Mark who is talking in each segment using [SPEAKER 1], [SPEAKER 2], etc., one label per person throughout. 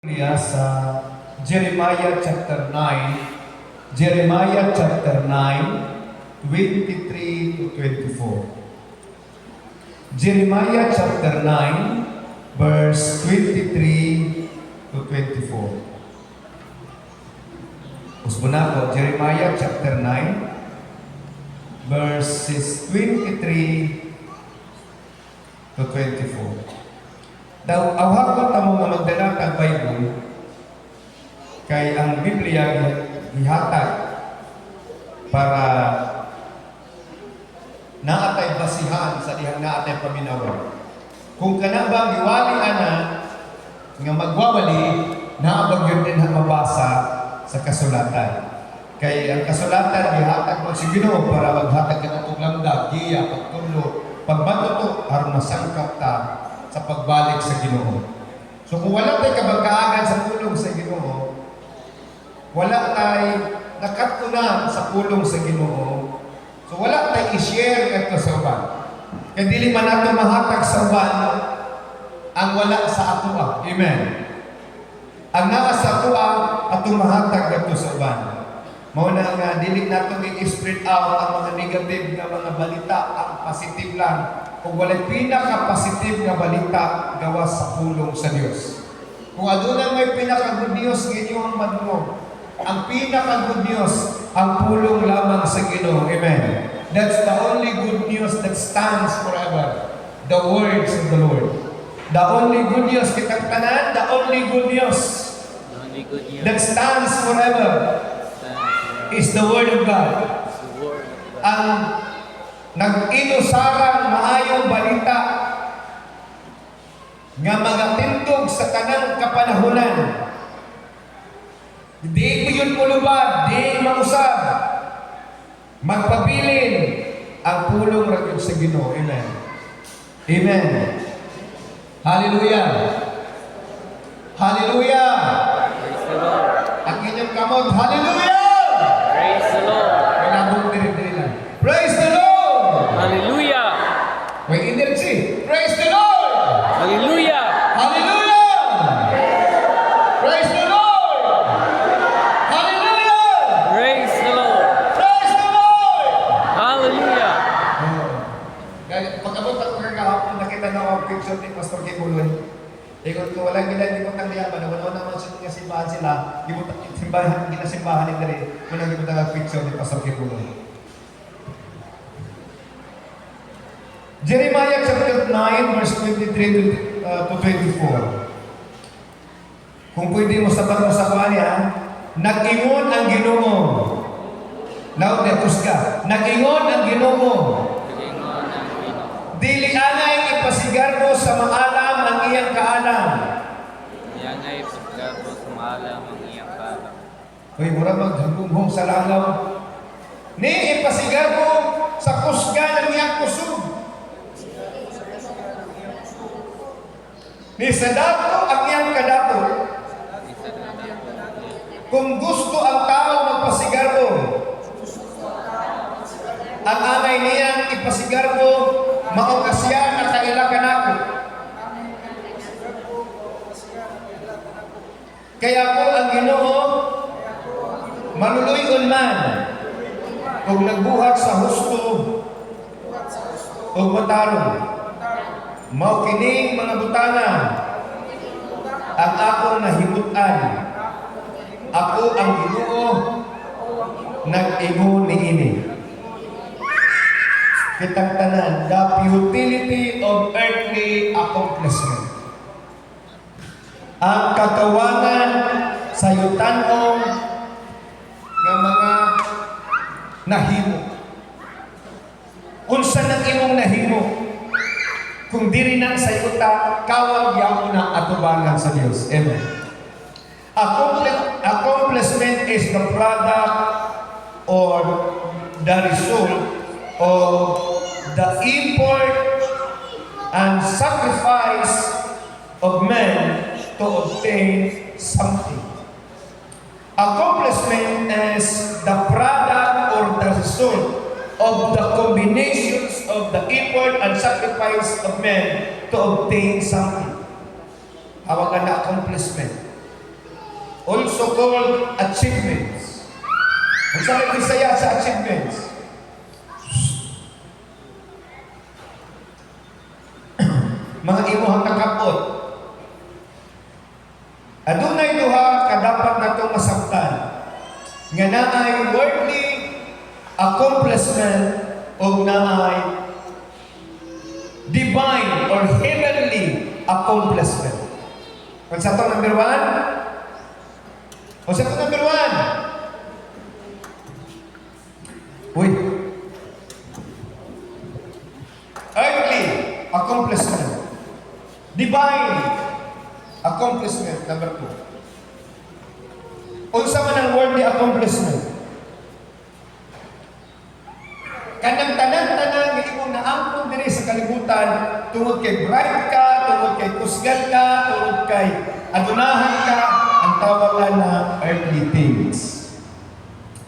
[SPEAKER 1] Sa Jeremiah chapter 9, Jeremiah chapter 9, 23 to 24. Jeremiah chapter 9, verse 23 to 24. Usbuna ko, Jeremiah chapter 9, verses 23 to 24. Daw awhakot mo nga magdala kag Bible kay ang Biblia gihatag para naatay basihan sa dihang naatay paminawan. Kung kana ba giwali ana nga magwawali, naabag yun din ang mabasa sa kasulatan. Kay ang kasulatan gihatag mo si Ginoo para maghatag ka ng lamdag, giya, pagtulo, pagbato aron masangkap ta sa pagbalik sa Ginoo. So kung wala tayo kabagkaagan sa pulong sa Ginoo, wala tayo nakatunan sa pulong sa Ginoo, so wala tayo i-share ito sa uban. Kaya dili man nato mahatag sa uban ang wala sa atua. Amen. Ang naa sa atua atong mahatag ito sa uban. Mao na nga dili nato i-spread out ang mga negative nga mga balita, ang positive lang. Kung walay pinaka-positive nga balita gawas sa pulong sa Dios. Kung aduna may pinaka-good news inyong madungog, ang pinaka-good news ang pulong lamang sa Ginoo. Amen. That's the only good news that stands forever. The words of the Lord. The only good news kitang tanan, the only good news that stands forever is the Word of God. Ang nag-inusarang maayong balita nga magatindog sa kanang kapanahunan. Di ko yun mulubad, di mausab. Magpabilin ang pulong ragyod sa Ginoo. Amen. Amen. Hallelujah. Hallelujah.
[SPEAKER 2] Praise the Lord.
[SPEAKER 1] Ang inyong kamot, hallelujah.
[SPEAKER 2] Praise the Lord.
[SPEAKER 1] Kailangan diri-diri lang. Praise the Lord.
[SPEAKER 2] Hallelujah.
[SPEAKER 1] May energy. Praise the Lord.
[SPEAKER 2] Hallelujah.
[SPEAKER 1] Hallelujah. Praise the Lord. Hallelujah.
[SPEAKER 2] Praise the Lord.
[SPEAKER 1] Praise the Lord.
[SPEAKER 2] Hallelujah.
[SPEAKER 1] Pag-abot ako kagahapon, nakita na ako ang picture ni Pastor Kibuloy. Ikot ko, walang gila ng liyaman. Wala naman siya nga simbahan sila. Ginasimbahan ni Dari. Walang gibutang ang picture ni Pastor Kibuloy. Jeremiah chapter 9, verse 23 to 24. Kung pwede mo sabat mo sa kanya, nag-ingon ang Ginoo. Laut na kusga. Nag-ingon ang Ginoo. Dili anay ipasigar mo sa maalam ang iyang kaalam.
[SPEAKER 2] Yan ay pagkato sa maalam ang iyang kalam.
[SPEAKER 1] Uy, mura maghanggong sa langaw. Ni ipasigar mo sa kusga ng iyang kusog. Ni sa dato ang iyang kadato. Kung gusto ang tao magpasigar mo, ang anay niyang ipasigar mo, mao ka siya na kailakan ako. Kaya ko ang Ginoo, maluluyon man, kung nagbuhat sa husto o matarong, mao kining mga butana, ang akong nahimutan. Ako ang Ginoo, nag-ingon niini. Kitang tanan, the futility of earthly accomplishment. Ang kakawanan sa yutanong ng mga nahimo. Unsa nang imong nahimo? Kung diri na sa yuta, kawag yaw na atubangan sa Dios. Amen. Accomplishment is the product or the result of the effort and sacrifice of men to obtain something. Accomplishment is the product or the result of the combinations of the effort and sacrifice of men to obtain something. Hawakan na accomplishment. also called achievements. Ang sa Bisaya sa achievements. Mga imuhang nakapot. Adunay duha ka dapat natong masabtan nga naay worldly accomplishment o naay divine or heavenly accomplishment. Kung sa ito number 1? O sa ito number 1? Uy. Earthly accomplishment. Divine accomplishment, number 2. Unsa man ang worldly accomplishment? Kanang tanan-tanan nga imong naangkon diri sa kalibutan tungod kay bright ka, tungod kay kusgal ka, tungod kay adunahan ka, ang tawagan na earthly things.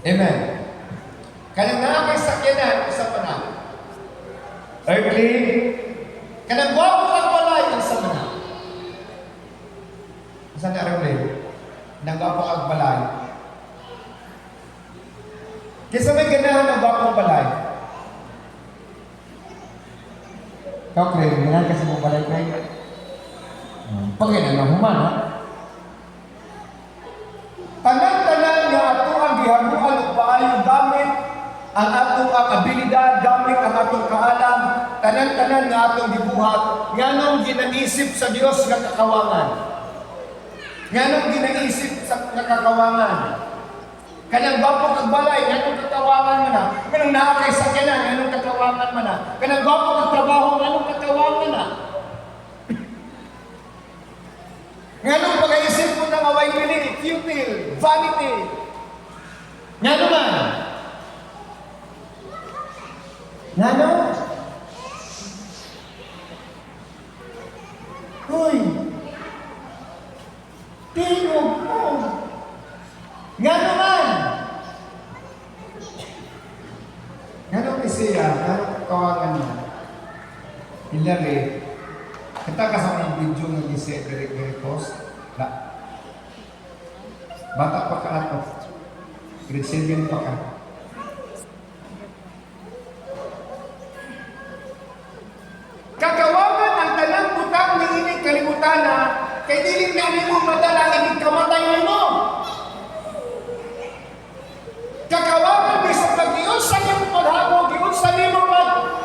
[SPEAKER 1] Amen. Kanang naa kay sakyanan usa pa na. Earthly kanang gwapo kang balay usa pa na. Usa na rin. Nang gwapo kang balay. Kaysa may ganahan ng gwapong balay. Kau kaya ganyan kasi mong balay kayo. Pagyan ang human, ha? Tanan-tanan nga ato ang gihaguan o paayong gamit ang atong abilidad, gamit ang atong kaalam, tanan-tanan nga atong gibuhat, nganong ginaisip sa Dios nga kakawangan. Nganong ginaisip sa kakawangan. Kanang gwapo kag balay, nganong katawangan man na. Kanang naa kay sakyanan, nganong katawangan man na. Kanang gwapo kag trabaho, nganong katawangan na. Nganong pag-iisip mo ng away pili, futile, vanity. Ngano man. Ngano? Hoy. Tingog mo. Ngano man. Ngano siya, ngano kawangan na. Hilari. Kita ka sa mga video ng gisi dari post. Bata pa ka ato. Grade 7 pa ka. Kakawagan ang tanang butang ni ining kalimutan na kay diling na mo madala ining kamatay mo. Kakawagan mi sa pag-iunsa niyo paghabo, giunsa nimo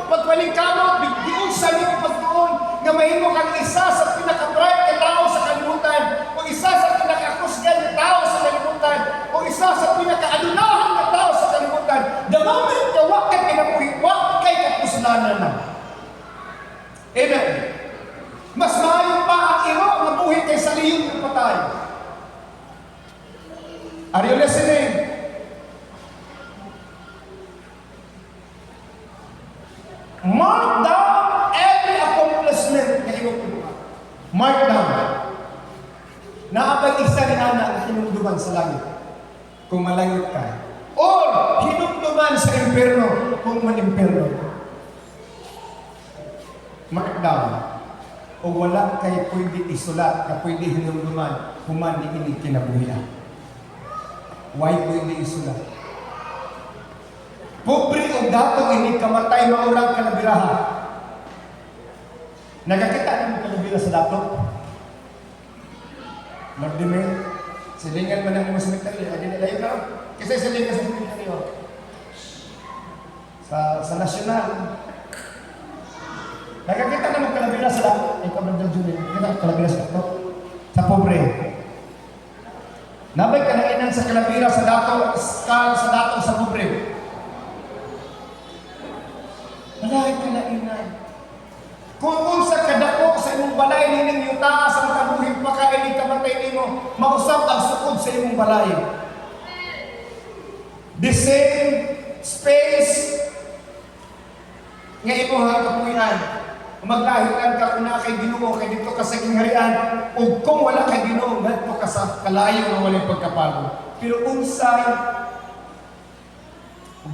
[SPEAKER 1] pagbalingkamot, giunsa nimo pagtuon nga mahimo kang isa sa pinaka-bright na tao sa kalibutan, o isa sa pinaka-kusgan na tao sa kalibutan, o isa sa pinaka-adunahan na tao sa kalibutan. The moment ka wa kay kinabuhi, wa kay kapuslanan na. Amen. Mas maayo pa ang iro nga buhi kay sa liyong ng patay. Are you listening? Mark down every accomplishment na iyong pinuha. Mark down. Naapag isa ni anak na hinumduman sa langit kung malangit ka. Or hinumduman sa impyerno kung man-impyerno. Mark down. O wala kay pwede isulat na pwede hinumduman human di ini kinabuhian. Why pwede isulat? Pobre o datong ini kamatay maurang kalabiraha. Nagkakita ng kalabira sa dato. Magdumi, silingan man ang mga sementeryo. Adi na layo na. Kasi silingan sa sementeryo. Sa nasyonal. Nagkakita ng kalabira sa dato. Ikaw ng Junior. Kita ang kalabira sa dato. Sa pobre. Nabay kanainan sa kalabira sa dato. Sa dato sa pobre. Malaking kalainan. Kung unsa kadako sa imong balay nining yuta sa makabuhig pa ka ini kamatay nimo, mausap ang sukod sa imong balay. The same space nga imong kapuyan. Maglahitan ka kung na kay Ginoo kay dito ka sa gingharian, ug kung wala kay Ginoo ngadto ka sa kalayo nga walay pagkapalo. Pero unsay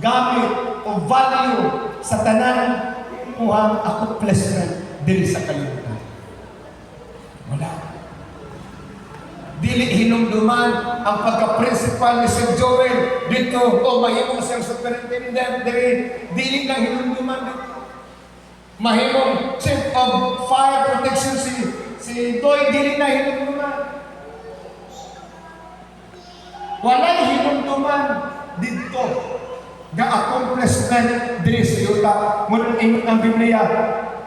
[SPEAKER 1] gamit o value sa tanan kuhang accomplishment diri sa kalibutan. Wala. dili hinumduman ang pagka-principal ni Sir Joel dito o mahimong siyang superintendent dili lang hinumduman dito. Mahimong chief of fire protection si Doy dili na hinumduman. Walay hinumduman dito nga accomplishment diri sa yuta. Ngunit ingon ang Biblia,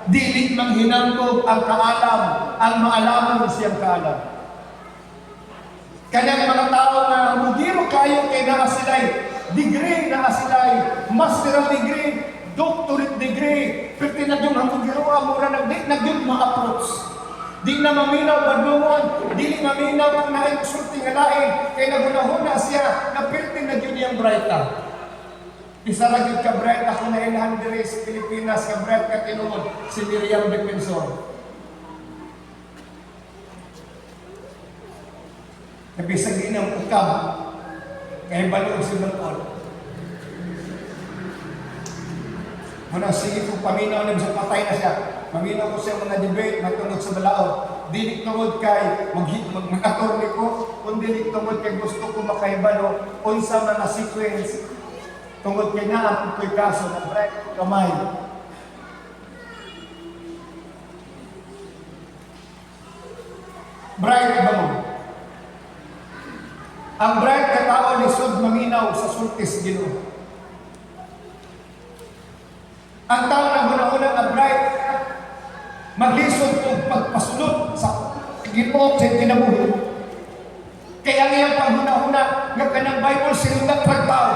[SPEAKER 1] dili mang hinangkog ang kaalam, ang maalamon siyang kaalam. Kanyang mga tao na mugiro kayo kay naa sila'y degree, naa sila'y master degree, doctorate degree, pero tinagyong ang mugiro mura nagyong ma-approach. Di na maminaw badungon, di maminaw kung naimsulti nga lain, kay nagunahuna siya, na pirti na yun yung brighta. Isa lang yung ka-bright ako na inahan diri sa Pilipinas, ka-bright ka tinuod, si Miriam Defensor. Nabisag din ang ukab, kaya balong si Balon. Muna, sige kung paminaw na sa patay na siya. Paminaw ko siya mga debate, matungod sa balaod. Dili tungod kay mag-atorni ko, kung dili tungod kay gusto ko makaibalo, unsa man na sequence, tungod kay na ang kaso na break kamay. Bright ba mo? Ang bright ka tao ni Sud maminaw sa sultis Ginoo. Ang tao na hunahuna na bright, maglisod o pagpasunod sa Ginoo sa kinabuhi. Kaya ang iyang panghuna-huna nga kanang Bible sinulat pag tao.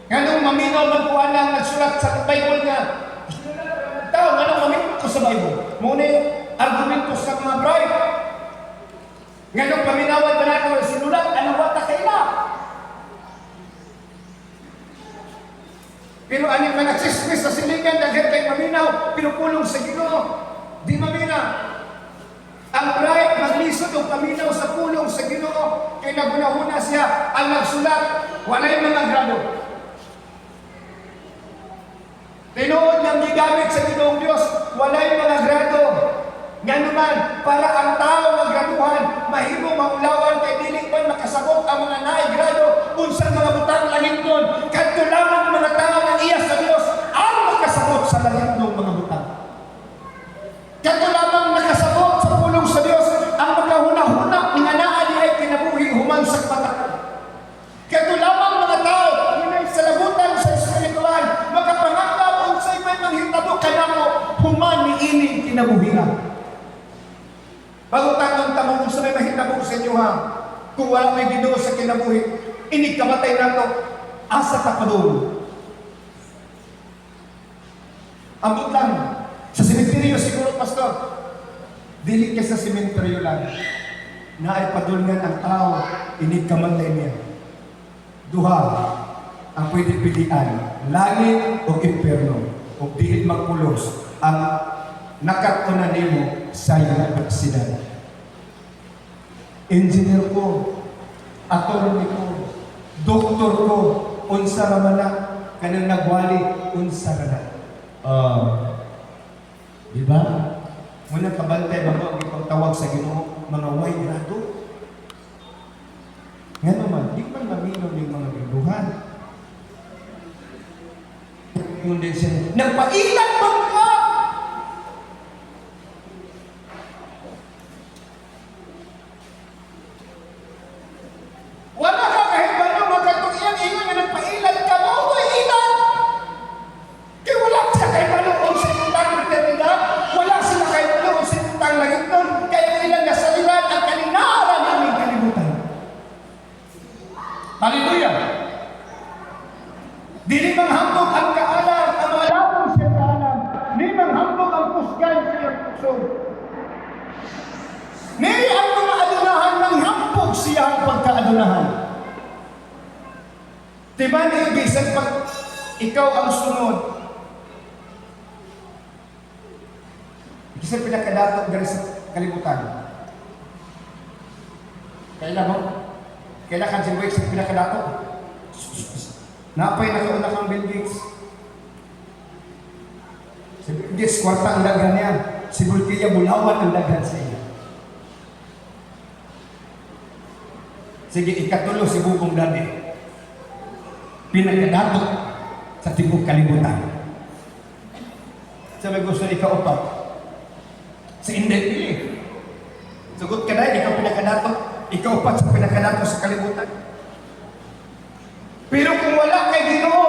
[SPEAKER 1] Nganong maminaw man po anang nagsulat sa Bible nga, tao, nganong maminaw ko sa Bible? Muna yung argumento sa mga bright. Nganong paminawan ba natin sinulat, anong wata kaila? Pero anong mga nagsismis sa silingan, daghan kay maminaw, pinupulong sa Ginoo, di maminaw. Ang bright, maglisod o paminaw sa pulong sa Ginoo, kay nagunahuna siya, ang nagsulat, walay mga grado. Tinuod niyang gigamit sa Ginoong Diyos, walay mga grado. Nga naman, para ang tao magraduhan, mahimo maulawan kay dili man makasabot ang mga naay grado, unsang mga butang langit nun. Kadto lamang mga tao ng iya sa Diyos, ang makasabot sa langit ng mga butang. Kadto lamang nakasabot sa pulong sa Diyos, ang makahuna-huna, nga naa di ay kinabuhi human sa kabataan. Kadto lamang mga tao, hinay sa labutan sa espiritual, makapangaklaw unsay may manghitabo kanamo human ni ining kinabuhian. Bago tanong tamong sa may mahitabo sa inyo ha, kung wala may Ginoo sa kinabuhi, inikamatay na to, asa ka pa doon. Ambot lang, sa simenteryo siguro, Pastor, dili ka sa simenteryo lang, na ay padulngan ang tao, inikamatay niya. Duha, ang pwede pilian, langit o impyerno, o dili magpulos, ang nakatunan nimo sa universidad. Engineer ko, attorney ko, doktor ko, unsa ra man na, kanang nagwali, unsa ra na. Di ba? Muna kabantay ba mo ang ipagtawag sa Ginoo, mga way grado? Nga naman, di man maminaw yung mga biluhan. Yung din siya, nagpailan ba ka? Wala ka kahit ba nung magkatong iyang nga nagpailan ka mo, ito ilan. Kaya wala siya kahit ba nung sa utang maternidad, wala sila kahit ba nung sa utang langit nun, kaya ilan na sa ilan ang kalinaran ng kalibutan. Hallelujah! Dili mang hambog ang kaalam, ang malabong siya kaalam, di mang hambog ang pusgan sa iyang puso. Nili ang mga adunahan ng hambog siya ang pagkaadunahan. Diba na ibig pag ikaw ang sunod, isang pinakadato dari sa kalibutan. Kailan mo? Kailan kan si Wake sa pinakadato? Napay nakauna kang Bill Gates.
[SPEAKER 3] Yes, kwarta ang daghan niya. Si Bulkiya, bulawan ang daghan sa iya. Sige, ikatulo si Bubong Dadi. Pinagkadato sa tibok kalibutan. Sabi gusto ikaupat. Si Inday Pili. Sugot ka na, ikaw pinagkadato. Ikaupat sa pinagkadato sa kalibutan. Pero kung wala kay Ginoo,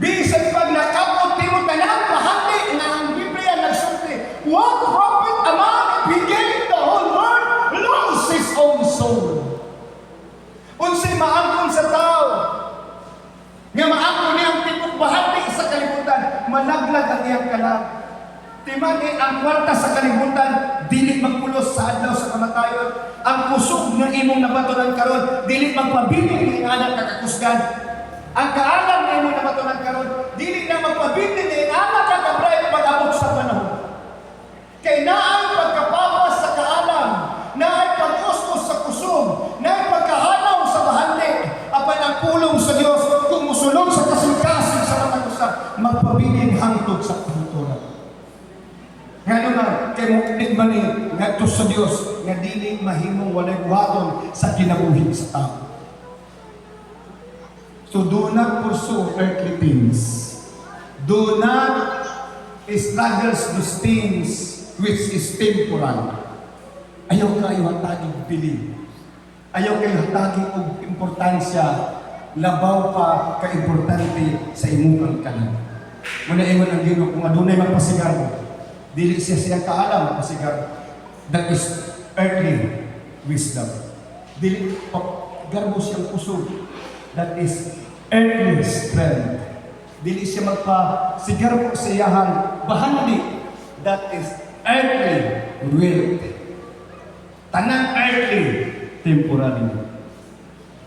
[SPEAKER 3] bisan pag nakapot mo tanang bahagi na ang Biblia nagsulti, what profit a man if he gave the whole world, lost his own soul? Unsay maangkon sa tao nga maangkon niyang tipong bahagi sa kalibutan, malaglag ang iyang kalag. Timani ang kwarta sa kalibutan, dili magpulos sa adlaw sa kamatayon. Ang kusog ng imong nabatunan karon, dili magpabiling ng anak kakakusgan. Ang kaalam na imong nabatunan karon, dili na magpabiling ng anak kakabray pag-abot sa panahon. Kay naay pagkapapas sa kaalam, naay pag-ustos sa kusog, naay pagkahanaw sa bahandi, apan ang pulong sa Dios kung musulong sa kasing-kasing sa mga kusag, magpabiling hangtod sa kanturan. Nga naman, kay muklit man ngadto sa Dios nga dili mahimong walay buhaton sa kinabuhi sa tao. So do not pursue earthly things. Do not struggle those things which is temporal. Ayaw kayo hataging pili. Ayaw kayo hataging og importansya. Labaw pa ka-importante sa imong kanan. Muna ingon ang Ginoo kung adunay magpasigar mo. Dili siya kaalam magpasigar. That is earthly wisdom. Dili garbo siyang kusog. That is earthly strength. Dili siya magpasigar mo sa iyahang bahandi. That is earthly wealth. Tanang earthly, temporary.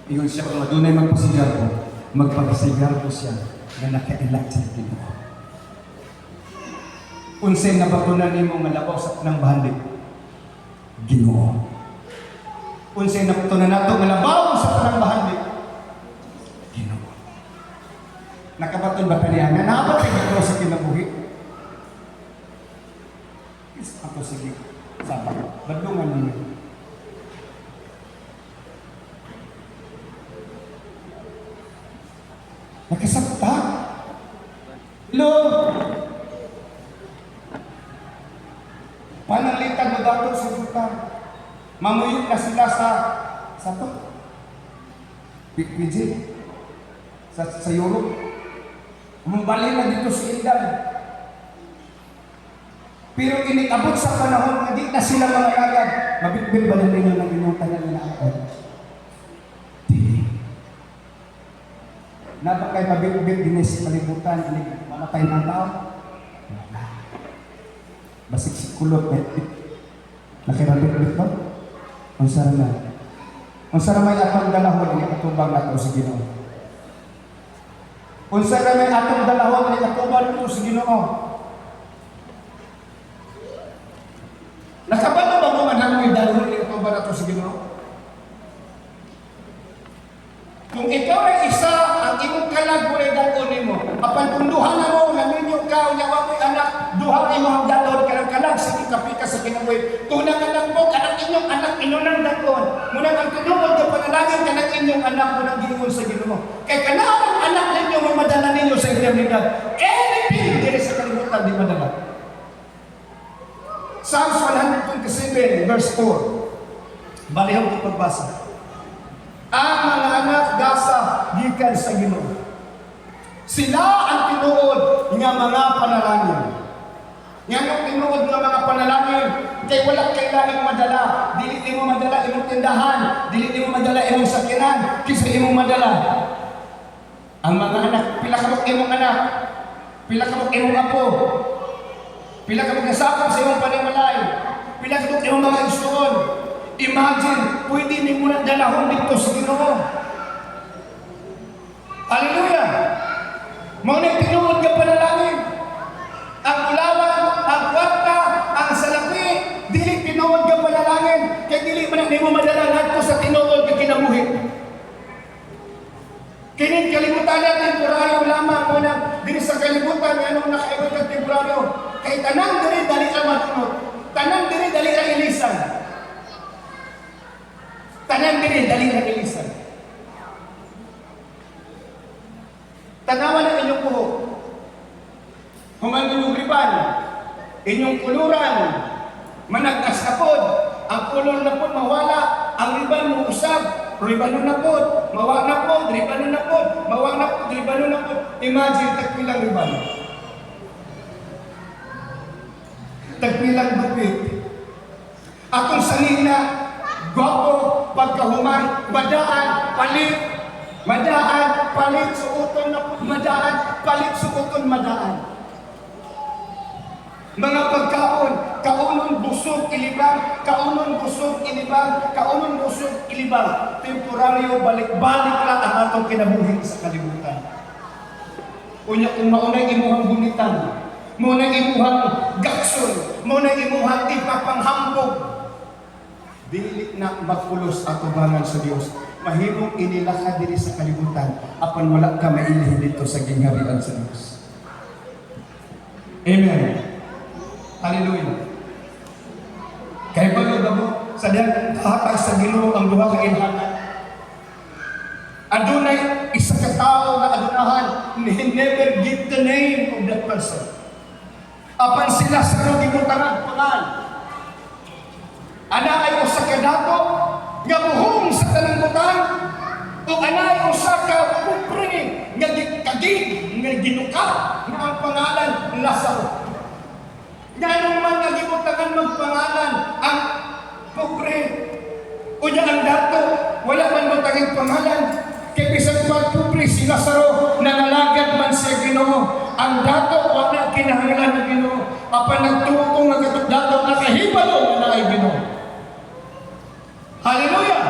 [SPEAKER 3] Iyon siya kung adunay magpasigar ko, magpapasigar ko siya na nakailag sa Ginoo. Unsay nabatunan nimo nga labaw sa tanang bahandi? Ginoo. Unsay nabatunan nato nga labaw sa tanang bahandi? Ginoo. Nakabaton ba kaniya nga naabot kay Ginoo sa kinabuhi? Ako sige, sabat. Badungan ninyo. Nakasabta. Hello? Panalitan mo dato sa juta. Mamuyok na sila sa to. PJ. Sa Europe. Mambali na dito sa Indan. Pero iniabot sa panahon na di na sila mangagagad. Mabitbit ba na ninyo ng inutan na ninaakot? Di. Napa kay mabitbit din sa kalibutan, mamatay ng tao? Wala. Basik si kulot, nakirabit-bit ba? Ang sarang ang sarang may atong dalahon, ni katubang na ito sa Ginoo. Ang sarang may atong dalahon, ni katubang ito sa Ginoo. Nakabalo ba mo man ang may dalahon, ni katubang na ito sa Ginoo? Kung ikaw ay isa, ang imong kalag mo ay dalon mo. Apan kung duha na mo, naminyo ka, unyawa mo'y anak, duha ay mga dalon, kalag sa ikapika sa kinabuhi. Tunang anak mo, kanang inyong anak, inunang dalon. Munang ang tinuod na panalangin, kanang inyong anak mo nang giingon sa Ginoo. Kay kanang ang anak ninyo, may madala ninyo sa eternidad. Anything, diri sa kalimutan, di madala. Psalms 127, verse 4. Balihog ko pagbasa. Ang mga anak gasa gikan sa Ginoo. Sila ang tinuod nga mga panalangin. Nga ang tinuod nga mga panalangin, kay wala kailangang madala. Dili mo madala imong tindahan, dili mo madala imong sakyanan, kisa imong madala. Ang mga anak, pila ka imong anak, pila ka imong apo, pila ka nasakop sa imong panimalay, pila ka imong mga igsoon. Imagine, pwede ni mo nang dalahon dito sa Ginoo. Hallelujah! Maunang tinuod ka panalangin. Ang ulawan, ang kwarta, ang salapi, dili tinuod ka panalangin. Kaya dili man mo madala nato sa tinuod ka kinabuhi. Kining kalibutan natin, purayo lamang mo na dili sa kalibutan, anong nakaibot ng Kay tanang diri dali ra madunot. Tanang diri dali ra ilisan. Tanang diri dali ra ilisan. Tanawan ang inyong buhok. Human inyong riban, inyong kuluran, managkas kapod, ang kulon na po mawala, ang riban mo usab, ribano na po, mawa na po, ribano na po, mawa na po, ribano na po. Imagine, tagpilang riban. Tagpilang gupit. Atong sanina, gwapo, pagkahuman, madaan, palit, madaan, palit, suuton na po, madaan, palit, suuton, madaan. Mga pagkaon, kaunon busog ilibang, kaunon busog ilibang, kaunon busog ilibang. Temporaryo, balik-balik lang ang atong kinabuhi sa kalibutan. Unya kung maunay imuhang bunitan, maunay imuhang gakson, maunay imuhang ipapanghambog, dili na magpulos atubangan sa Dios. Mahimong inilakad diri sa kalibutan, apan wala ka mailhin dito sa gingharian sa Dios. Amen. Hallelujah. Kaya bago sa diyang kahatag sa Ginoo ang duha ka ilhangan. Adunay isa ka tao na adunahan, he never give the name of that person. Apan sila sa gibutangan pangan. Ana ay usa ka dato nga buhong sa tanang butang, o ana ay usa ka kupre nga gikagig nga ginuka nga ang pangalan Lazaro. Ganong man nagibutangan magpangalan ang pobre o niya ang dato, wala man magtaging pangalan. Kaya bisan pa pobre si Lazaro, nangalagad man siya Ginoo. Ang dato, wala kinahanglan ng Ginoo. Apa nagtuto nga katong dato, nakahibalo na ay Ginoo. Hallelujah!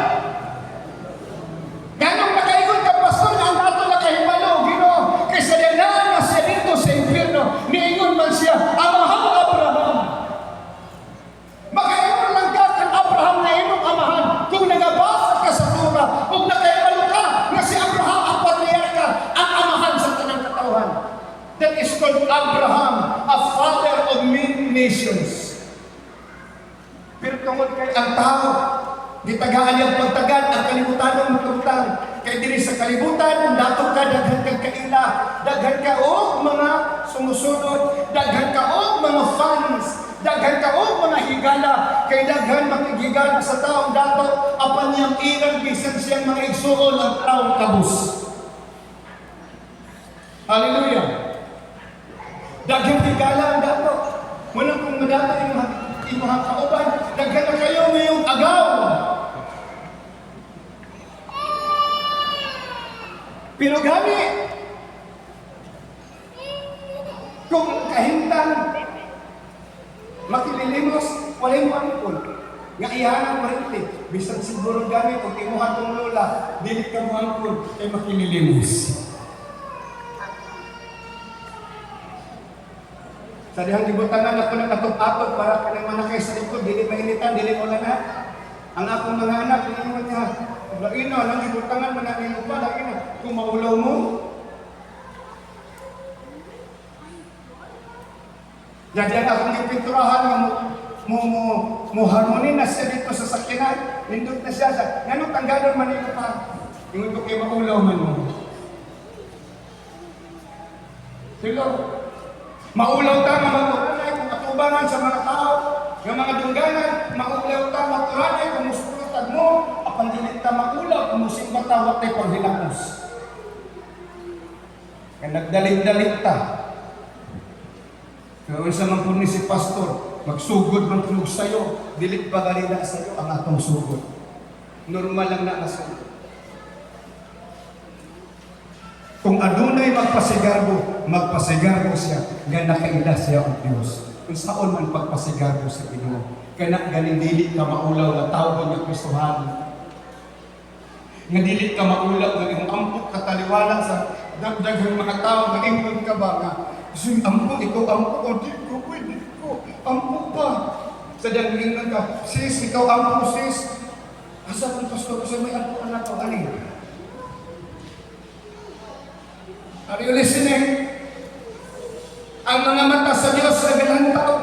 [SPEAKER 3] Ganong nakaigon ka, pastor, ang dato nakahibalo, Ginoo. Kaysa dinaan na siya dito sa impyerno, niingon man siya, amahang Abraham. Makaingon lang ka kang Abraham na imong amahan kung nagabasa ka sa Torah, kung nakaibalo ka na si Abraham ang patriarka, ang amahan sa tanang katauhan. That is called Abraham, a father of many nations. Pero tungkol kay ang tao, gitagaan niyang pagtagan ang kalibutan ng magkabutang. Kaya diri sa kalibutan, dato ka, daghan ka kaila, daghan ka o mga sumusunod, daghan ka o mga fans, daghan ka o mga higala, kay daghan makigigala sa taong dato, apan niyang ilang bisan siyang mga igsuon ang taong kabus. Hallelujah! Daghan higala ang dato. Walang kung madato imuhang kauban, daghan na kayo ngayong agaw. Pero gani, kung kahintang makililimos, walay mo angkol. Nga iyanang parente, bisan siguro gani, kung imuhan kong lola, dilit ka mo angkol, ay makililimos. Sa dihang libutangan ako ng katong-atog para ka nang manakay sa likod, dili mainitan, dili ulan na. Ang akong mga anak, iingon niya, laina, nang libutangan, mananin mo pa, laina, kung maulaw mo. Diyan akong ipinturahan nga mo harmoni na siya dito sa sakinan, nindot na siya sa, nga tanggalon man ito pa, ingon ko kayo maulaw man mo. Hello? Maulaw ta, mga magulanay, kung katubangan sa mga tao, ng mga dungganan, maulaw ta, maturanay, kung musulutag mo, apan dilit ta maulaw, kung musing matawat ay paghilamos. Kaya nagdalit-dalit ta. Kaya sa man po ni si pastor, magsugod man po sa'yo, dilit pa galila sa'yo ang atong sugod. Normal lang na nasugod. Kung adunay magpasigarbo siya, nga nakaila siya ang Diyos. Kung saan man pagpasigarbo sa Ginoo, kaya ganing dili ka maulaw na tawag ng Kristohan. Nga dili ka maulaw, nga yung ampok kataliwala sa dagdagang mga tao, nga ingon ka ba nga, kasi ampok, ikaw ampok, o di ko, pwede ko, ampok pa. Sa dagdagang ka, sis, ikaw ampok, sis. Asa kung pastor, kasi may ampok anak ko, ani? Are you listening? Ang Ang mga mata sa Dios nagalantaw.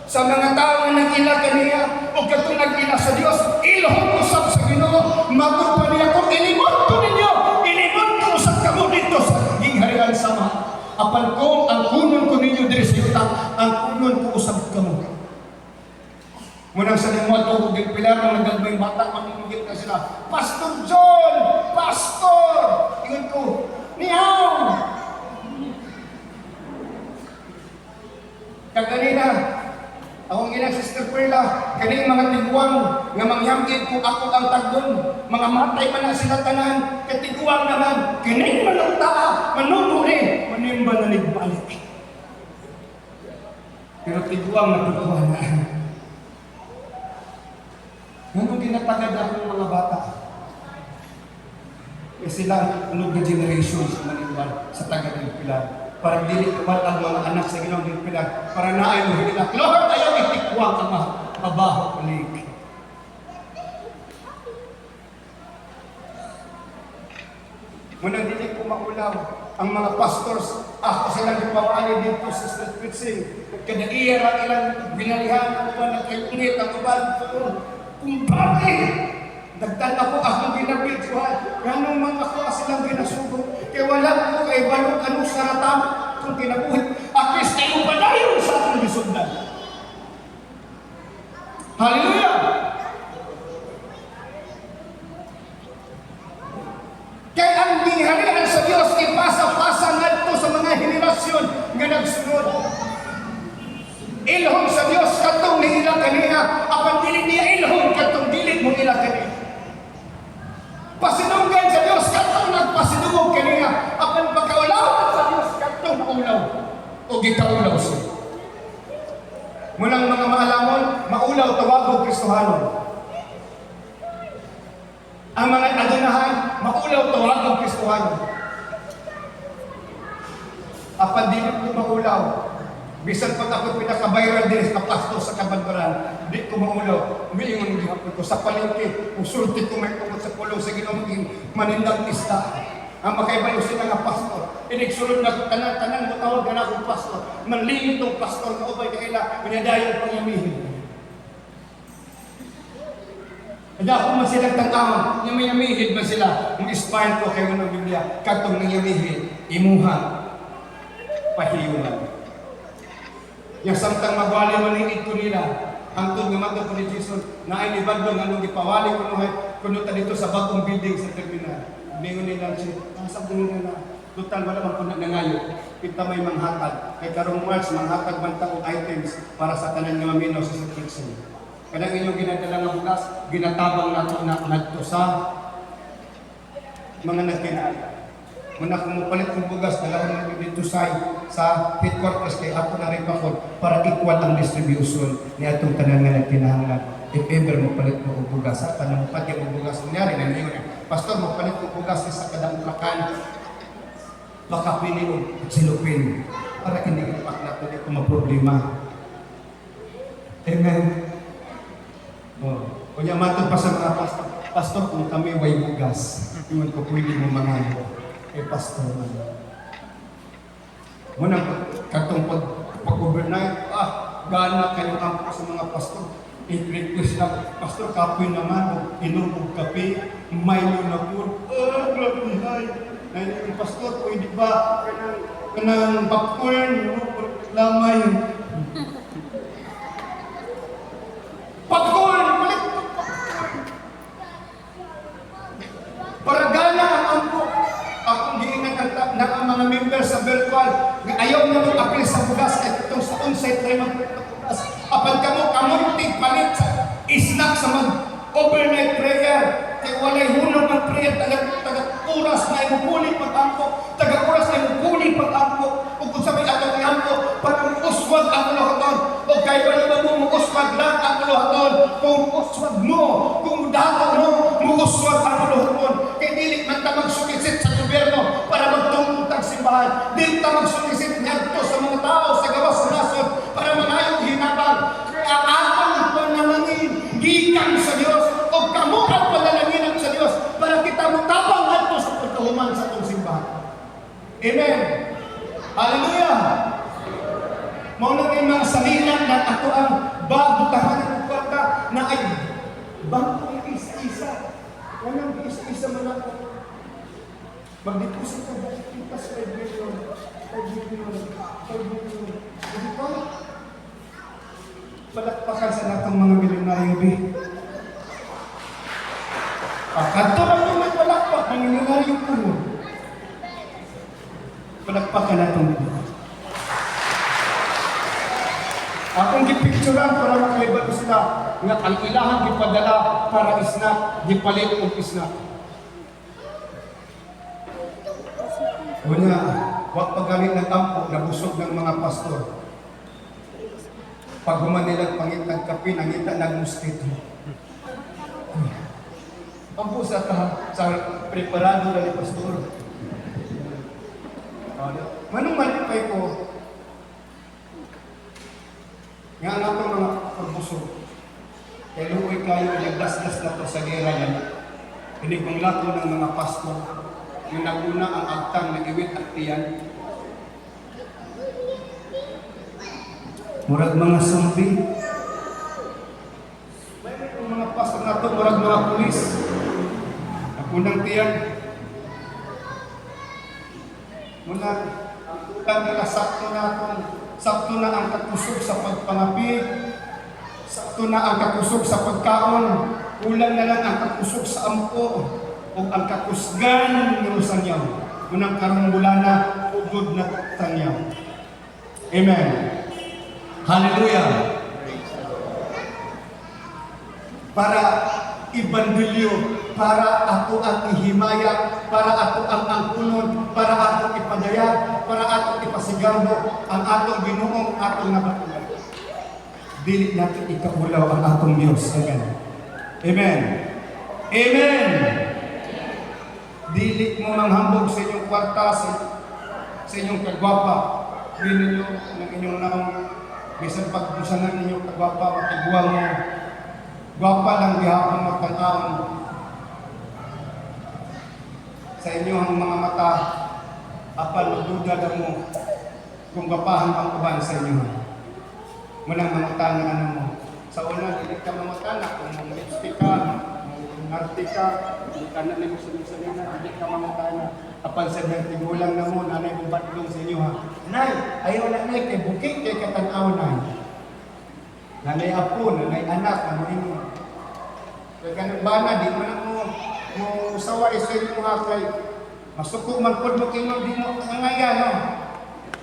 [SPEAKER 3] Sa mga tao nga nag-ila kaniya, o katong nag-ila sa Dios, ilhong usap sa Ginoo, magod pa niya kung ilimot ko ninyo, ilimot ko usap kamo dito sa gingharian sama. Apan ko, ang kunon ko ninyo diri sa yuta, ang kunon ko usap kamo. Munang sa limuat ko, kung pilar ng nagdalbay bata, manginigit na sila, Pastor John! Pastor! Ingon ko, niyaw! Kaganina, akong ina Sister Perla, kaning mga tiguang nga mangyamgid kung ako ang tagdon, mga matay man na sila tanan, katiguang naman, kining manungtaa, manumuri, manimba na nagbalik. Pero tiguang natutuwa na. Ganun ginatagad akong mga bata. E sila, unod na generation sa Manilwan, sa taga ng Pilar. Para dili kumat ang mga anak sa Ginoo ng Pilar. Para naay mo hila. Lord, ayaw itikwang ang mabaho palig. Munang dili ko maulaw ang mga pastors, ako silang ipawali dito sa street preaching. Kadaiya ang ilang binalihan, ang uban, nagkayunit, ang uban, kung bakit? Nagtan ako akong ginabidyohan. Ganong mga ako silang ginasugo. Kaya wala ko kay balong anong saratam kung kinabuhi. At least kayo padayon sa akong gisundan. Hallelujah! Kaya ang gingharian sa Diyos ipasa-pasa ngadto sa mga henerasyon nga nagsunod. Ilhom sa Diyos katong nila kaniya, apan dili niya ilhom katong dili mo nila kaniya. Pasinunggan sa Diyos katong nagpasinungog kaniya, apan pagkaulaw sa Diyos katong maulaw o gikaulaw siya. Munang mga maalamon, maulaw tawagog Kristohanon. Ang mga adunahan, maulaw tawagog Kristohanon. Apan dili mo maulaw. Bisan pag ako pinaka-viral din sa pastor sa Kabanbaran, di ko maulaw. Umiingon ng gihapon ko sa palengke, usulti ko may tungkol sa pulong sa Ginoo maging manindang lista. Ang makaibalo sila nga pastor. Inigsulod na tanan mo tawag na akong pastor. Manlingit tong pastor na ubay kaila, pinadayon pangyamihin. Ada ako man silang tangkawang, yamayamihid man sila. Ang ispayan ko kayo ng Biblia, katong nangyamihid, imuha, pahiyuman. Yang samtang magwali maningid ko nila, hangtod nga magdo ko ni Jesus, na ay nibadlong anong ipawali ko nuhay, kuno ta dito sa bagong building sa terminal. Bingon nila siya, nasa bunga na, total wala man punat na ngayon, kita may manghatag. Kay karong March, manghatag man taong items para sa tanan nga maminaw sa subscription. Kanang inyong ginadala nga bukas, ginatabang nato na nagto sa mga nagkinala. Muna kung mapalit ng bugas, dalawang natin dito sa headquarters kay ako na rin pakon para equal ang distribution ni atong tanan nga nagkinahanglan. If ever mapalit mo og bugas, sa tanang pagya og bugas, nangyari na niyo na. Pastor, mapalit og bugas sa kadang ulakan, baka pili o silupin para hindi impact natin ito maproblema. Amen. Kunya matod pa sa mga pastor, kung kami way bugas, iwan ko pwede mo mga pastor man. Muna katong pag-overnight, gana kayo kampo sa mga pastor. I-request lang, pastor, kapoy naman, inubog kape, Milo na po. Grabe hay. Yung pastor, pwede ba kanang popcorn, lamay. Popcorn! Balik popcorn! Para gana ang ampo. Akong giingat ang mga members sa virtual nga ayaw na mag-apil sa bugas at itong sa on-site na mag-bugas. Apan kamo'y palit sa snack sa mag-overnight prayer. Kaya walay hunong ng prayer, taga-oras na imupunin pag-ampo, taga-oras na imupunin pag-ampo, o kung sabi atong i-ampo, parang uswag ang lohaton, o kaya ba mo uswag lang ang lohaton, kung uswag mo, kung dato mo, uswag ang lohaton, kaya dili man ta magsulisit sa gobyerno para magtungtang simbahan, dili ta magsulisit ngadto sa mga tao sa gawas sa nasod para manayong hinabang. Kaya ang panalangin gikan sa Dios o kamo ang panalangin sa Dios para kita motabang ngadto sa pagkahuman sa atong simbahan. Amen. Hallelujah. sa mga mag-deposit ka dahil pitas 5 million, 5 million, 5 million. Hindi pa? Palakpakan sa natong mga milyonaryo, B. Kanto na ito may palakpak ng milyonaryo po. Palakpakan natong B. Akong gipicturan para makaiba ko sila nga ang ilahan gipadala para isna, gipalit og isna. Una, wag pagalit ng tampo na busog ng mga pastor. Pag human nilang pangitag kape, nangita ng mosquito. Ang pusa ka sa preparado na ni pastor. Manong malipay ko, nga na ito mga pagbusog. Kaya luoy kayo, nagdasdas na ito sa gera yan. Hindi kong lako ng mga pastor. Yung naguna ang agtang na iwit at tiyan. Murag mga zombie. May mga pastor na ito, murag mga pulis. Nagunang tiyan. Muna, ang utang nila sakto na itong sakto na ang kakusog sa pagpangapit. Sakto na ang kakusog sa pagkaon. Kulang na lang ang kakusog sa ampo. O ang kakusgan ng sanyaw. Unang karumbulana, ugod na sanyaw. Amen. Hallelujah. Para ibandilyo, para ato ang ihimaya, para ato ang angkunon, para ato ipadaya, para ato ipasigarbo ang atong Ginoong atong nabatulan. Dili natin ikaulaw ang atong Diyos. Amen. Amen. Amen. Dili mo manghambog sa inyong kwarta, sa inyong kagwapa. Bili ninyo ng inyong naong bisan pagbusanan ninyong kagwapa, matiguang mo. Gwapa lang gihapon magtanaon sa inyong mga mata, apan magduda lang mo kung gapahan pang uban sa inyo. Munang mamata ng ano mo. Sa una, hindi ka mamata na kung mga lipstick ka, mga narti ka, hindi ka na nimo salina, hindi ka mamata na. Apan sa tigulang na mo, nanay kong batlong sa inyo ha. Nay, ayaw na nay, kay bukit, kay katanaw nay. Nanay apo, nanay anak, nanay mo. Kaya ganun ba na, di mo na mo sawa isa yung mga kay masuko man po mo kayo, di mo kangayan, no?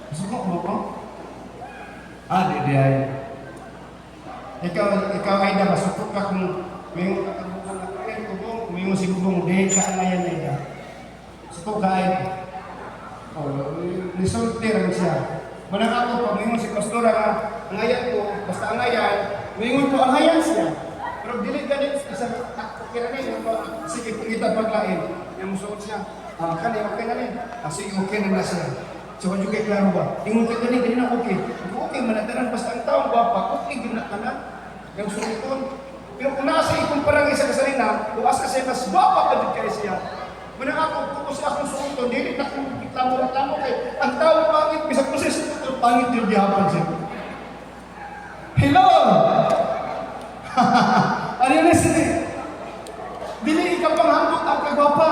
[SPEAKER 3] Masuko mo ko? Di ay. Ikaw ay na masuko ka kung may yung katabukan na kayo, kung may yung sigubong, di ka kangayan na ita. Masuko ka ay, nisulti rin siya. Manang ako pa, may yung si pastora nga, angayan ko, basta angayan, may yung ko angayan siya. Pero dili ganit isang kira na yung sige kita paglain. Yung musuot siya, kani okay na rin. Sige okay na siya. So kung yung klaro ba? Yung okay ganit na okay. Okay manataran basta ang taong gwapa, okay gina ka na. Yung suliton. Pero kung nasa ikumpara ng isa kasalina, bukas kasi mas gwapa pa din kayo siya. Muna ako, kung sa akong suliton, dili na kung iklamo kay ang taong pangit, bisag po siya suliton, pangit yung dihapan siya. Hello! Are you listening? Dili ka panghambot ang kagwapa.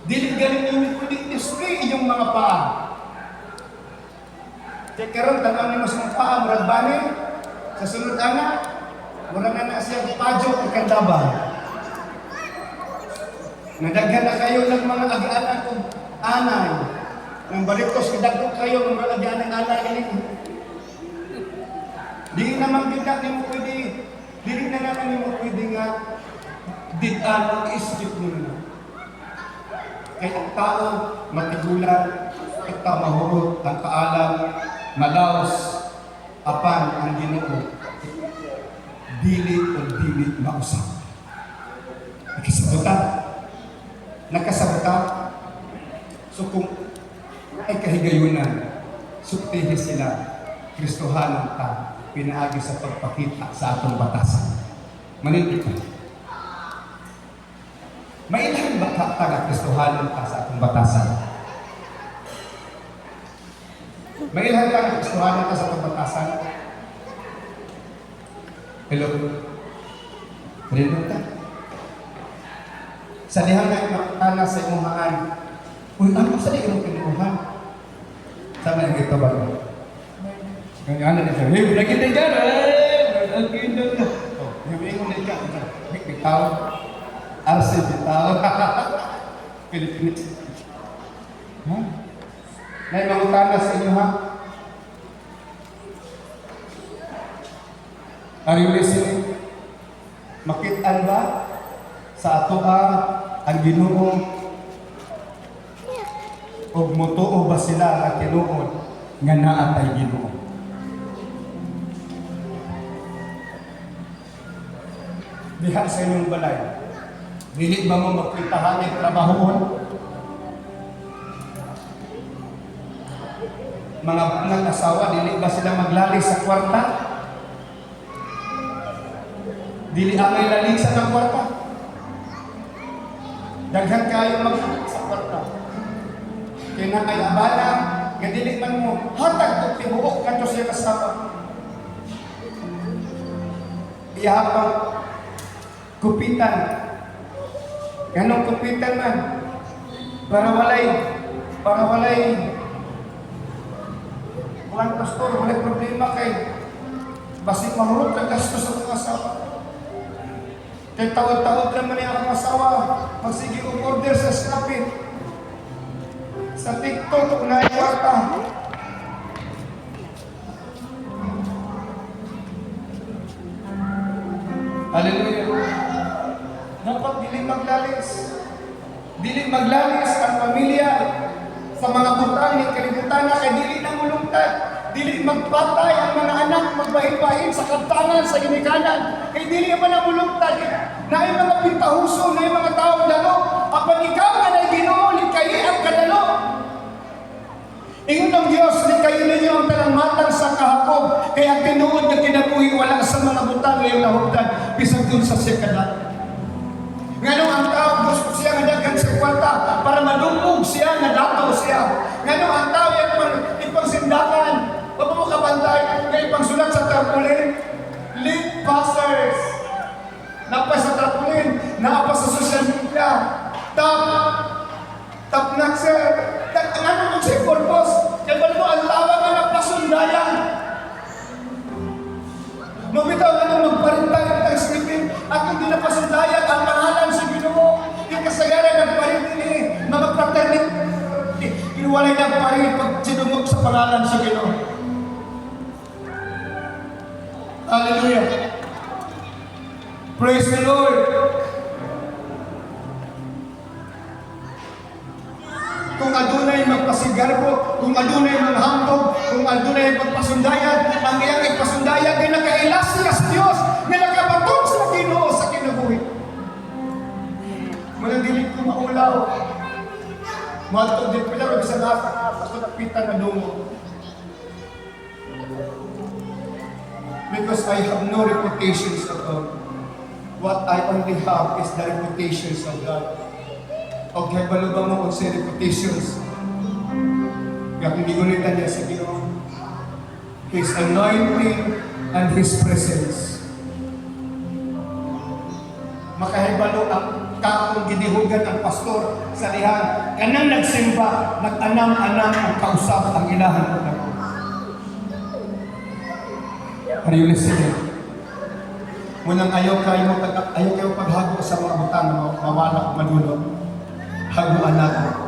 [SPEAKER 3] Dili galing yung kundi isli inyong mga paa. Kaya karon tanong ni mas mga paa, murag bani, sa sunod anak, murag na siya padyo ikan laban. Nadaghan na kayo ng mga agi-anak kong anay. Nang balikos, kadagko kayo ng mga agi-anak anay ganito. Di naman kita ni mo pwede, dili na naman ni mo pwede nga ditan ang isip mo na. Kaya ang tao matigulan, at mahurot, ang kaalam, malaos, apan ang Ginoo, dili o dili mausap. Nakasabutan. So kung ay kahigayunan, suktihi sila, Kristohanan ta, pinaagi sa pagpakita sa atong batasan. Manigit pa. May ilang ba taga Kristohanan ta sa atong batasan? May ilang taga Kristohanan ta sa atong batasan? Hello? Rinod ta? Sa dihang na makakana sa imuhaan. Uy, ano sa di imong kinukuhan? Sama yung ito ba? Yung ano na siya, hey, lagi na dyan, lagi na dyan. Oh, yung ingon na dyan, bitaw, RC bitaw, Pilipinas. Ha? May mangutana sa inyo, ha? Are you listening? Makitaan ba sa ato ang Ginoo o mutuo ba sila ang tinuod nga naa tay Ginoo? Diha sa inyong balay, dili ba mo magpitahan ng trabahoon? Mga asawa, dili ba sila maglali sa kwarta? Dili angay lalisan ng kwarta. Daghan kayo mag sa kwarta. Kaya na kay abala, nga dili man mo, hatag o tibuok kanto siya kasama. Iyapang kupitan. Ganong kupitan man. Para walay walang pastor, walay problema kay basig mahulog na gastos sa mga asawa. Kaya tawad-tawad naman niya ang asawa. Magsige kong order sa Shopee. Sa TikTok, unahin kwarta. Hallelujah. Dapat dili maglalis. Dili maglalis ang pamilya sa mga butang ni kalibutan na kay dili na mulungtad. Dili magpatay ang mga anak magbahin-bahin sa kantangan sa ginikanan. Kay dili man na mulungtad. Naay mga pintahuso, naay mga tao dalo. Apan ikaw nga na Ginoo kayo ang kadalo. Ingon ng Diyos, kayo ninyo ang talang sa kahakog. Kaya tinuod na kinabuhi wala sa mga butang ngayong nahugdan. Bisag dun sa sikada. Nganong ang tao gusto siya nga daghan sa kwarta para madungog siya nga dato siya. Nganong ang tao ipagsindakan. Pag mo kabantay, ngayon pangsulat sa tarpaulin, lead pastors. Napa sa tarpaulin, napa sa social media. Top naxer. Ano mo siya purpose? Kaya ba mo ang tawag nga ng pasundayan? Mabitaw nga nang magparintay ng Thanksgiving at hindi na pasundayan ang pangalan sa Ginoo. Yung kasagaran ng parintay, mga fraternity, inuwalay ng parin pag sinumog sa pangalan sa Ginoo. Hallelujah. Praise the Lord. Kung adunay magpasigarbo, kung adunay manghambog, kung adunay magpasundayan, ang iyang ippasundayan ay nakailas siya sa Diyos, na nakabatong sa Ginoo sa kinabuhi. Manandilig ko maulaw. Matog din pala, bisa na sa kunapitan na dungo. Because I have no reputations of God. What I only have is the reputations of God. Okay, balo ba mo kung sa reputations? Kaya pinigulitan niya sa Ginoo. His anointing and His presence. Makahibalo ang kakong ginihugan ang pastor sa lihan. Kanang nagsimba, nag-anam-anam ang kausap ang ilahan ko na. Are you listening? Munang ayaw kayo paghago sa mga butang na mawala o madulog. Haguan nato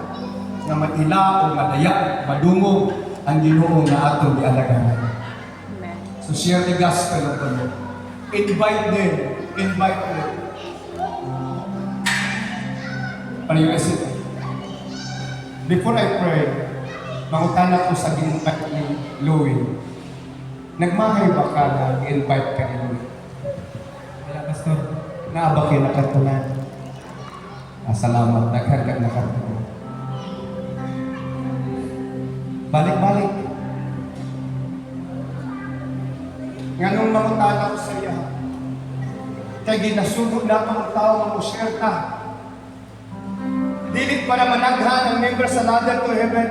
[SPEAKER 3] na matila o madaya, madungo ang Ginoo na atong gialagahan. So share the gospel of the Lord. Invite them. Are you listening? Before I pray, mangutana ko sa ginungat ni Louie. Nagmahay ba ka na i-invite ka ni Louie? Wala, Pastor. Naabak yung nakatunan. Salamat, nagharap na katunan. Balik-balik. Nganong mangutana ko sa iya. Kaya ginasugod na itong tao mo share ka. Dilit para managhan ang member sa ladder to heaven.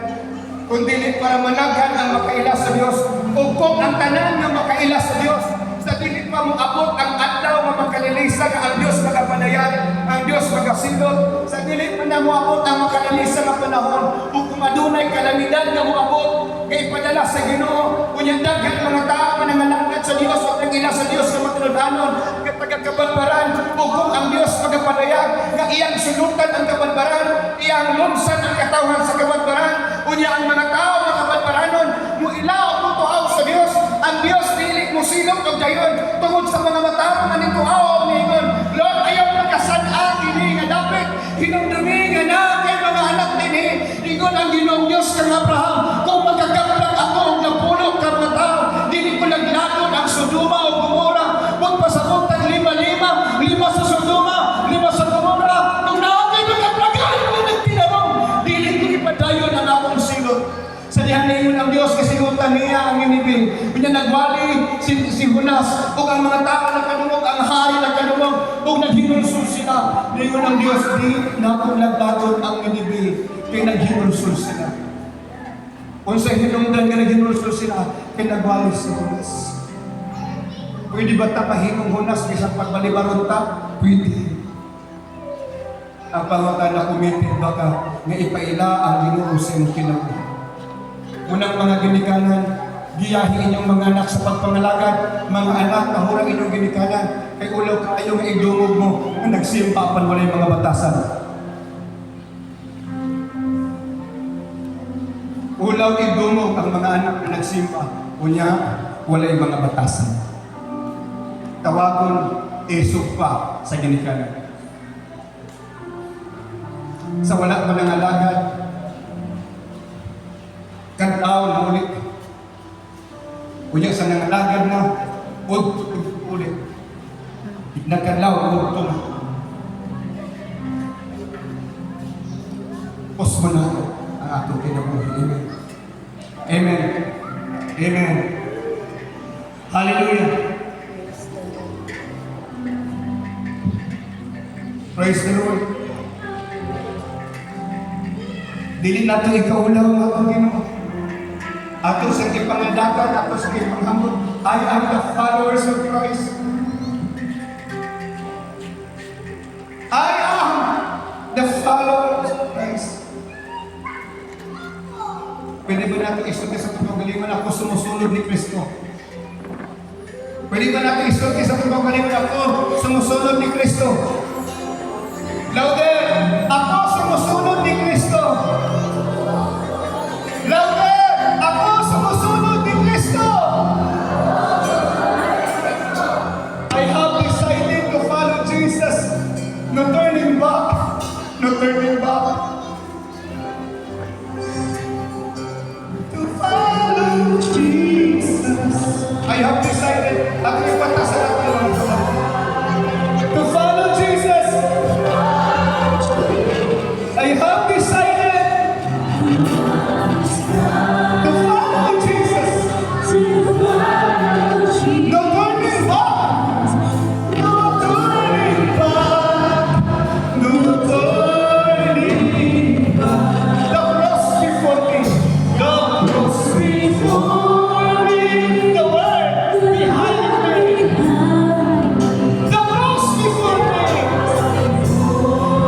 [SPEAKER 3] Kung dilit para managhan ang makaila sa Diyos. Ugkong ang tanan ng makaila sa Diyos. Sa dilit pa mo abot ang adlaw na makalilisa na ang Diyos magapanayan, ang Diyos pagsidot sa dili man na moabot ang makalalisa nga panahon ug kung adunay kalamidad nga moabot kay ipadala sa Ginoo unyang daghan mga tao nga nanganangkat sa Dios ug nagila sa Dios nga matuladanon nga tagakabalbaran ug kung ang Dios magapadayag nga iyang sulutan ang kabalbaran iyang lumsan ang katawhan sa kabalbaran unya ang mga tao nga kabalbaranon mo ilaw mo tuaw sa Dios ang Dios dili mo silog og dayon tungod sa mga matao nga nituaw ningon Lord ayaw magkasad-an ini nga dapat hinumdumi nga na kay mga anak nini ingon ang Ginoong Dios kang Abraham kung magkakaplag ako og napulog ka mga tao dili ko naglagon ang Sodoma o Gomora wag pasabutan lima sa Sodoma lima sa Gomora kung naakay magkaplagan ko nagtinanong dili ko ipadayon ang akong silot sa dihan niyo ng Dios kasi silutan niya ang Ninive unya nagwali si Jonas ug ang mga tao nagkadungog ang hari nagkadungog ug naghinulsol sila niyo ng Dios di napulagdagon ang Ninive kay naghinulsol sila unsa hinungdan nga naghinulsol sila kay nagwali si Jonas. Pwede ba ta mahimong Jonas bisag pagbalibaron ta? Pwede. Ang pangalan na kumitin baka nga ipaila ang Ginoo sa imong kinabuhi. Unang mga ginikanan, giyahi inyong mga anak sa pagpangalagad, mga anak na hurang inyong ginikanan, kay ulaw kayo nga idungog mo nga nagsimpa pan walay mga batasan. Ulaw idungog ang mga anak na nagsimpa, unya walay mga batasan. Tawagon isugpa sa ginikanan. Sa wala pa ng alagad, kadaw na ulit. Unya sa nangalagad mo, ulit. Nagkadlaw, utong. Posmo na ang atong kinabuhi. Amen. Amen. Amen. Hallelujah. Praise the Lord. Dili nato ikaulaw ang atong Ginoo. Ato sa ipangadakan, ato sa ipanghamon, I am the followers of Christ. I am the followers of Christ. Pwede ba natin isulti sa pagkagalingan ako sumusunod ni Kristo? Pwede ba natin isulti sa pagkagalingan ako sumusunod ni Kristo? Louder! Ako sumusunod ni Kristo! Louder! Ako sumusunod ni Kristo! I have decided to follow Jesus. No turning back. No turning back. To follow Jesus. I have decided. Ako yung patasan natin lang sa to follow Jesus. I have decided to follow Jesus. No turning back. No turning back. No turning back. The cross before me. The cross before me. The word behind me. The cross before me.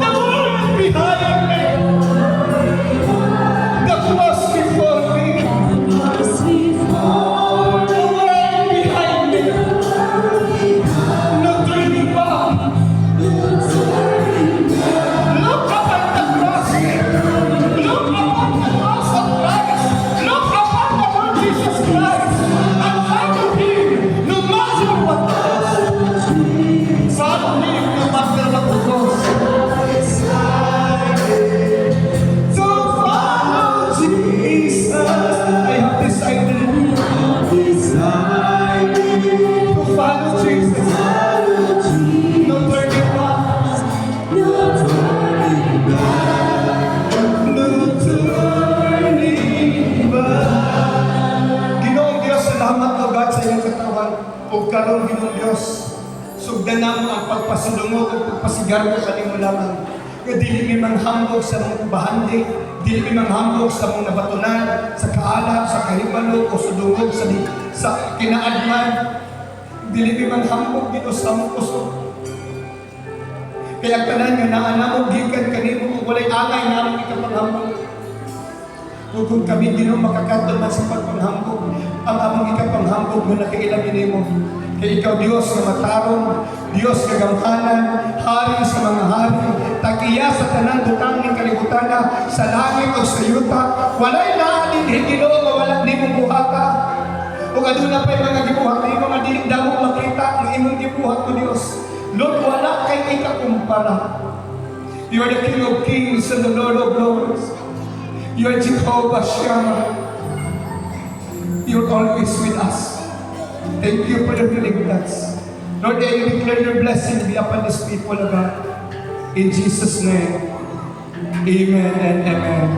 [SPEAKER 3] The word behind me. The cross before me. The word behind me. No turning back. Look up at the cross. Look up at the cross of Christ. Look up at the Lord Jesus Christ. And follow Him no matter what cost. Follow Him no matter what cost. So follow Jesus. I have decided to follow Jesus. No turning back. No turning back. Ginoong Diyos, salamat o God sa iyong katawan. O karong Ginoong Diyos, sugdan namo ang pagpasidungog o pagpasigarbo sa limo lamang. Nga dili mi manghambog sa mong bahandi, dili mi manghambog sa mong nabatunan, sa kaalam, sa kahibalo, o sudungog sa kinaadman. Dili mi manghambog dito sa mong puso. Kaya tanan nga naanamong gikan kanimo kung walay angay namong ikapanghambog. Kung kami Ginoo makakatod man sa pagpanghambog, ang among ikapanghambog mo nakailamin nimo. Kaya ikaw Diyos na matarong, Diyos na gamhanan, hari sa mga hari, tagiya sa tanan butang ng kalibutan sa langit o sa yuta, walay naanin Ginoo nga wala nimo buhata. Kung aduna pa'y mga gibuhat nimo nga dili damo makita ang imong gibuhat ko Dios. Lord, wala kay ikakumpara. You are the King of Kings and the Lord of Lords. You are Jehovah Shammah. You're always with us. Thank you for the healing touch. Lord, I declare your blessing be upon this people of God. In Jesus' name, amen and amen.